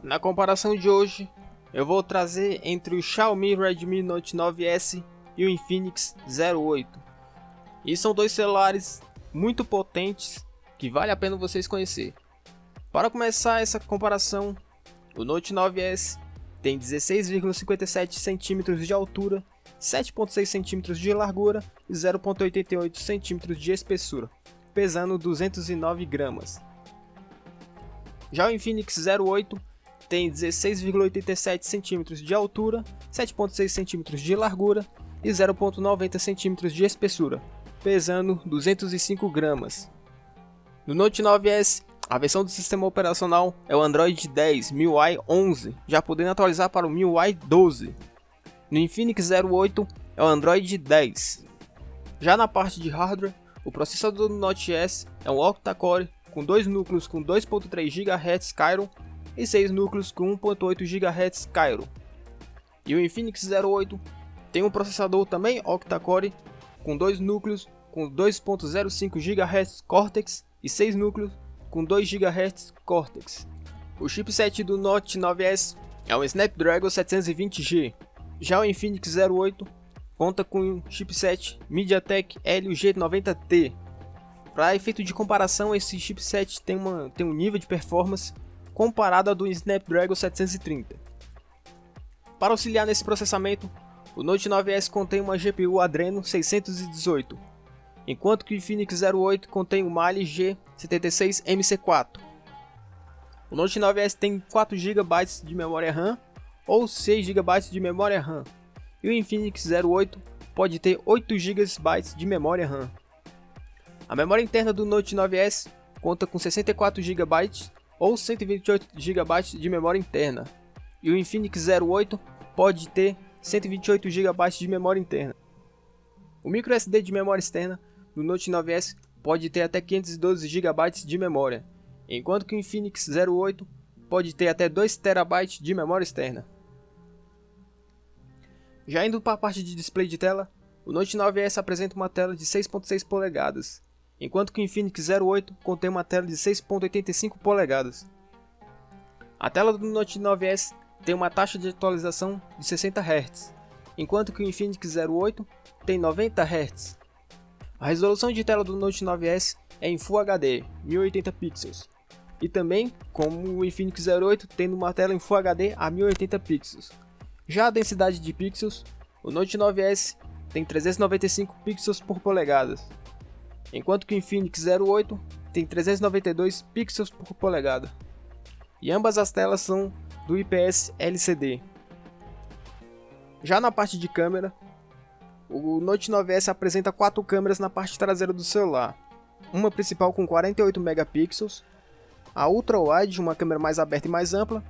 Na comparação de hoje, eu vou trazer entre o Xiaomi Redmi Note 9S e o Infinix Zero 8. E são dois celulares muito potentes que vale a pena vocês conhecer. Para começar essa comparação, o Note 9S tem 16,57 cm de altura, 7,6 cm de largura e 0,88 cm de espessura, pesando 209 gramas. Já o Infinix Zero 8 tem 16,87 cm de altura, 7,6 cm de largura e 0,90 cm de espessura, pesando 205 gramas. No Note 9S, a versão do sistema operacional é o Android 10 MIUI 11, já podendo atualizar para o MIUI 12. No Infinix Zero 8 é o Android 10. Já na parte de hardware, o processador do Note S é um octa-core com 2 núcleos com 2.3 GHz Kiron e 6 núcleos com 1.8 GHz Kiron. E o Infinix Zero 8 tem um processador também octa-core com 2 núcleos com 2.05 GHz Cortex e 6 núcleos com 2 GHz Cortex. O chipset do Note 9S é um Snapdragon 720G. Já o Infinix Zero 8 conta com um chipset MediaTek Helio G90T. Para efeito de comparação, esse chipset tem um nível de performance comparado ao do Snapdragon 730. Para auxiliar nesse processamento, o Note 9S contém uma GPU Adreno 618, enquanto que o Infinix Zero 8 contém o Mali G76MC4. O Note 9S tem 4 GB de memória RAM ou 6 GB de memória RAM, e o Infinix Zero 8 pode ter 8 GB de memória RAM. A memória interna do Note 9S conta com 64 GB ou 128 GB de memória interna, e o Infinix Zero 8 pode ter 128 GB de memória interna. O microSD de memória externa do Note 9S pode ter até 512 GB de memória, enquanto que o Infinix Zero 8 pode ter até 2 TB de memória externa. Já indo para a parte de display de tela, o Note 9S apresenta uma tela de 6.6 polegadas, enquanto que o Infinix Zero 8 contém uma tela de 6.85 polegadas. A tela do Note 9S tem uma taxa de atualização de 60 Hz, enquanto que o Infinix Zero 8 tem 90 Hz. A resolução de tela do Note 9S é em Full HD, 1080 pixels, e também, como o Infinix Zero 8, tendo uma tela em Full HD a 1080 pixels. Já a densidade de pixels, o Note 9S tem 395 pixels por polegada, enquanto que o Infinix Zero 8 tem 392 pixels por polegada. E ambas as telas são do IPS LCD. Já na parte de câmera, o Note 9S apresenta 4 câmeras na parte traseira do celular. Uma principal com 48 megapixels, a Ultra Wide, uma câmera mais aberta e mais ampla,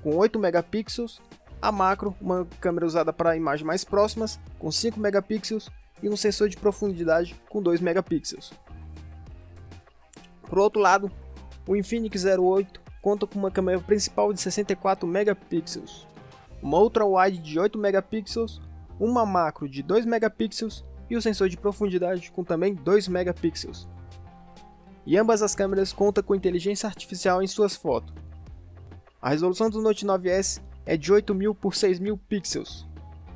com 8 megapixels, a Macro, uma câmera usada para imagens mais próximas, com 5 megapixels, e um sensor de profundidade com 2 megapixels. Por outro lado, o Infinix Zero 8 conta com uma câmera principal de 64 megapixels, uma Ultra Wide de 8 megapixels, uma Macro de 2 megapixels e o sensor de profundidade com também 2 megapixels. E ambas as câmeras contam com inteligência artificial em suas fotos. A resolução do Note 9S é de 8000 por 6000 pixels,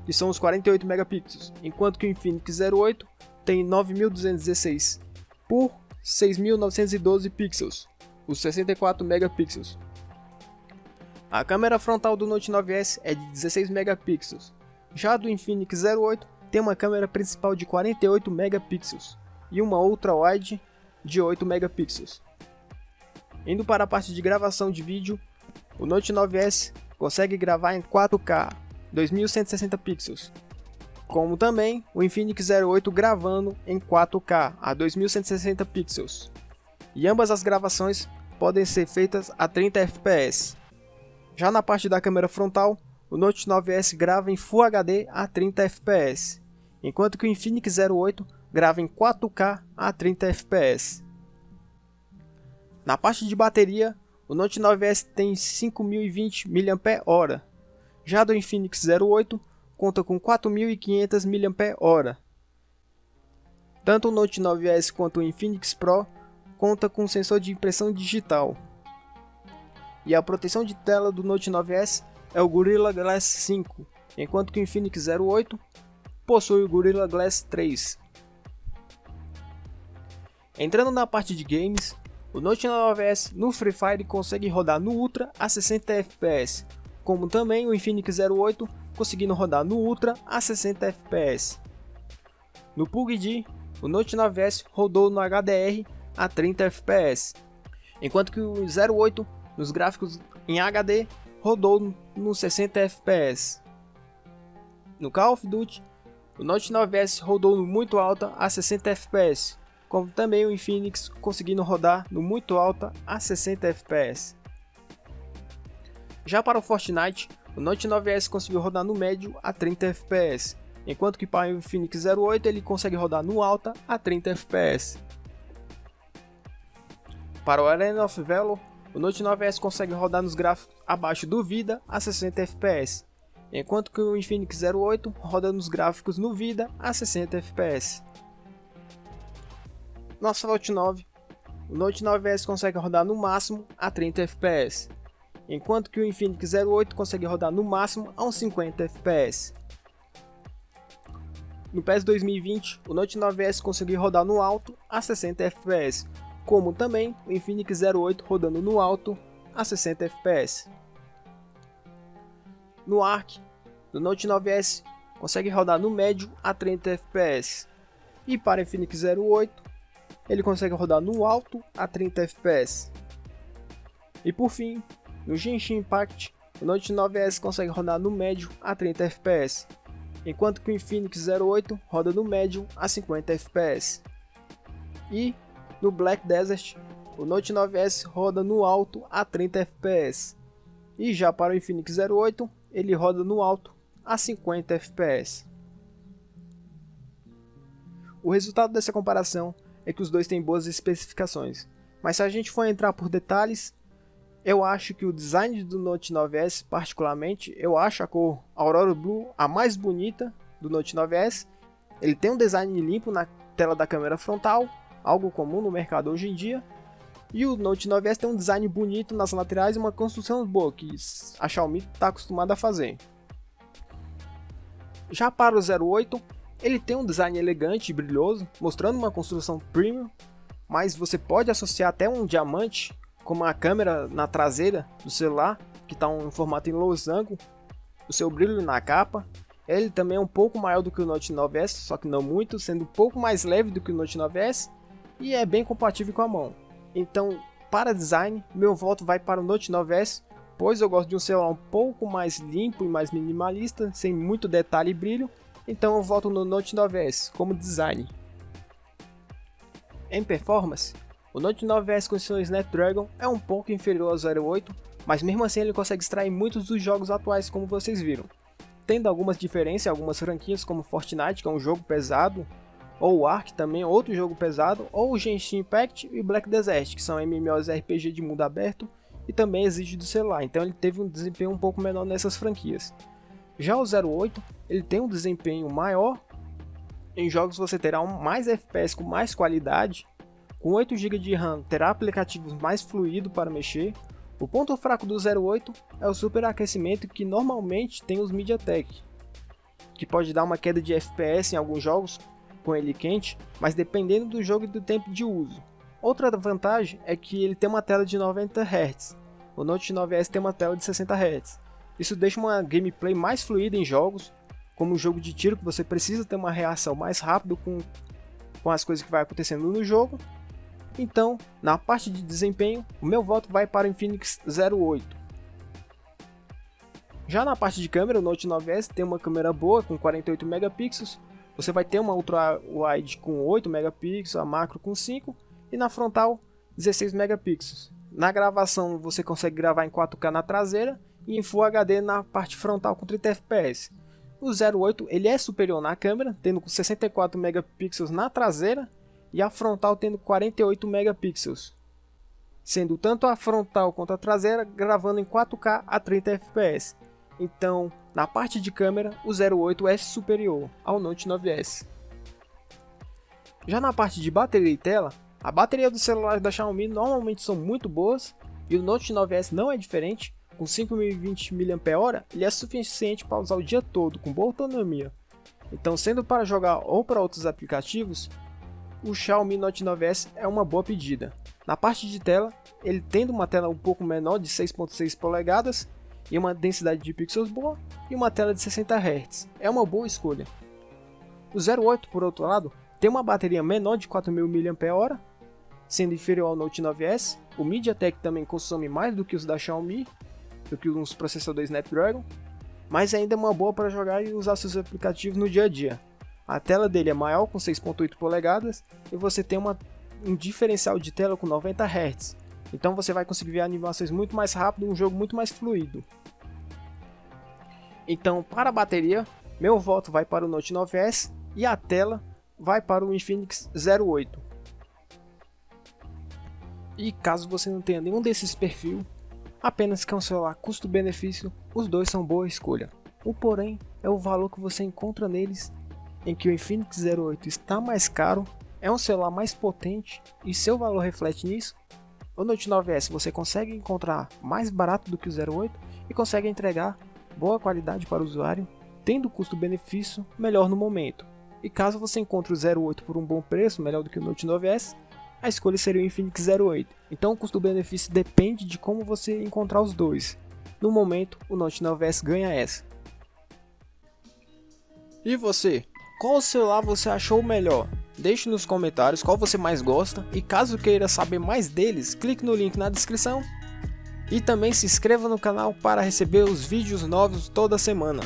que são os 48 megapixels, enquanto que o Infinix Zero 8 tem 9216 por 6912 pixels, os 64 megapixels. A câmera frontal do Note 9S é de 16 megapixels. Já a do Infinix Zero 8 tem uma câmera principal de 48 megapixels e uma Ultra Wide de 8 megapixels. Indo para a parte de gravação de vídeo, o Note 9S consegue gravar em 4K, 2160 pixels, como também o Infinix Zero 8 gravando em 4K a 2160 pixels. E ambas as gravações podem ser feitas a 30 fps. Já na parte da câmera frontal, o Note 9S grava em Full HD a 30 fps, enquanto que o Infinix Zero 8 grava em 4K a 30 fps. Na parte de bateria, o Note 9S tem 5020 mAh, já do Infinix Zero 8 conta com 4500 mAh. Tanto o Note 9S quanto o Infinix Pro conta com sensor de impressão digital. e a proteção de tela do Note 9S é o Gorilla Glass 5, enquanto que o Infinix 08 possui o Gorilla Glass 3. Entrando na parte de games, o Note 9S no Free Fire consegue rodar no Ultra a 60 FPS, como também o Infinix 08 conseguindo rodar no Ultra a 60 FPS. No PUBG, o Note 9S rodou no HDR a 30 FPS, enquanto que o 08 nos gráficos em HD rodou no 60 FPS. No Call of Duty, o Note 9S rodou no muito alta a 60 FPS, como também o Infinix conseguindo rodar no muito alta a 60 FPS. Já para o Fortnite, o Note 9S conseguiu rodar no médio a 30 FPS, enquanto que para o Infinix 08 ele consegue rodar no alta a 30 FPS. Para o Arena of Valor, o Note 9S consegue rodar nos gráficos abaixo do vida a 60 FPS, enquanto que o Infinix 08 roda nos gráficos no vida a 60 FPS. No Asphalt 9, o Note 9S consegue rodar no máximo a 30 FPS, enquanto que o Infinix 08 consegue rodar no máximo a uns 50 FPS. No PES 2020, o Note 9S conseguiu rodar no alto a 60 FPS, como também o Infinix 08 rodando no alto a 60 FPS. No Ark, o Note 9S consegue rodar no médio a 30 FPS, e para o Infinix 08, ele consegue rodar no alto a 30 FPS. E por fim, no Genshin Impact, o Note 9S consegue rodar no médio a 30 FPS, enquanto que o Infinix 08 roda no médio a 50 FPS. E no Black Desert, o Note 9S roda no alto a 30 FPS, e já para o Infinix 08, ele roda no alto a 50 FPS. O resultado dessa comparação é que os dois têm boas especificações, mas se a gente for entrar por detalhes, eu acho que o design do Note 9S, particularmente, eu acho a cor Aurora Blue a mais bonita do Note 9S. Ele tem um design limpo na tela da câmera frontal, algo comum no mercado hoje em dia. E o Note 9S tem um design bonito nas laterais e uma construção boa, que a Xiaomi está acostumada a fazer. Já para o 08, ele tem um design elegante e brilhoso, mostrando uma construção premium, mas você pode associar até um diamante, como a câmera na traseira do celular, que está em formato em losango, o seu brilho na capa. Ele também é um pouco maior do que o Note 9S, só que não muito, sendo um pouco mais leve do que o Note 9S, e é bem compatível com a mão. Então, para design, meu voto vai para o Note 9S, pois eu gosto de um celular um pouco mais limpo e mais minimalista, sem muito detalhe e brilho, então eu voto no Note 9S como design. Em performance, o Note 9S com seu Snapdragon é um pouco inferior ao 08, mas mesmo assim ele consegue extrair muitos dos jogos atuais, como vocês viram. Tendo algumas diferenças em algumas franquias, como Fortnite, que é um jogo pesado, ou o Ark também, outro jogo pesado, ou o Genshin Impact e Black Desert, que são MMORPG de mundo aberto e também exige do celular, então ele teve um desempenho um pouco menor nessas franquias. Já o 08, ele tem um desempenho maior, em jogos você terá mais FPS com mais qualidade, com 8 GB de RAM terá aplicativos mais fluidos para mexer. O ponto fraco do 08 é o superaquecimento que normalmente tem os MediaTek, que pode dar uma queda de FPS em alguns jogos com ele quente, mas dependendo do jogo e do tempo de uso. Outra vantagem é que ele tem uma tela de 90 Hz, o Note 9S tem uma tela de 60 Hz. Isso deixa uma gameplay mais fluida em jogos, como um jogo de tiro que você precisa ter uma reação mais rápida com as coisas que vai acontecendo no jogo. Então, na parte de desempenho, o meu voto vai para o Infinix 08. Já na parte de câmera, o Note 9S tem uma câmera boa com 48 megapixels. Você vai ter uma ultra wide com 8 megapixels, a macro com 5 e na frontal 16 megapixels. Na gravação você consegue gravar em 4K na traseira e em Full HD na parte frontal com 30 fps. O 08 ele é superior na câmera, tendo 64 megapixels na traseira e a frontal tendo 48 megapixels, sendo tanto a frontal quanto a traseira gravando em 4K a 30 fps. Então, na parte de câmera, o 08 é superior ao Note 9S. Já na parte de bateria e tela, a bateria dos celulares da Xiaomi normalmente são muito boas, E o Note 9S não é diferente, com 5020 mAh ele é suficiente para usar o dia todo, com boa autonomia. Então, sendo para jogar ou para outros aplicativos, o Xiaomi Note 9S é uma boa pedida. Na parte de tela, ele tendo uma tela um pouco menor de 6.6 polegadas e uma densidade de pixels boa e uma tela de 60 Hz, é uma boa escolha. O 08, por outro lado, tem uma bateria menor de 4000 mAh, sendo inferior ao Note 9S. O MediaTek também consome mais do que os da Xiaomi, do que os processadores Snapdragon, mas ainda é uma boa para jogar e usar seus aplicativos no dia a dia. A tela dele é maior, com 6.8 polegadas, e você tem um diferencial de tela com 90 Hz, então você vai conseguir ver animações muito mais rápido e um jogo muito mais fluido. Então, para a bateria, meu voto vai para o Note 9S e a tela vai para o Infinix 08. E caso você não tenha nenhum desses perfis, apenas quer um celular custo-benefício, os dois são boa escolha. O porém é o valor que você encontra neles, em que o Infinix 08 está mais caro, é um celular mais potente e seu valor reflete nisso. O Note 9S você consegue encontrar mais barato do que o 08 e consegue entregar boa qualidade para o usuário, tendo custo-benefício melhor no momento. E caso você encontre o 08 por um bom preço, melhor do que o Note 9S, a escolha seria o Infinix 08. Então o custo-benefício depende de como você encontrar os dois. No momento, o Note 9S ganha essa. E você? Qual celular você achou melhor? Deixe nos comentários qual você mais gosta e caso queira saber mais deles, clique no link na descrição. E também se inscreva no canal para receber os vídeos novos toda semana.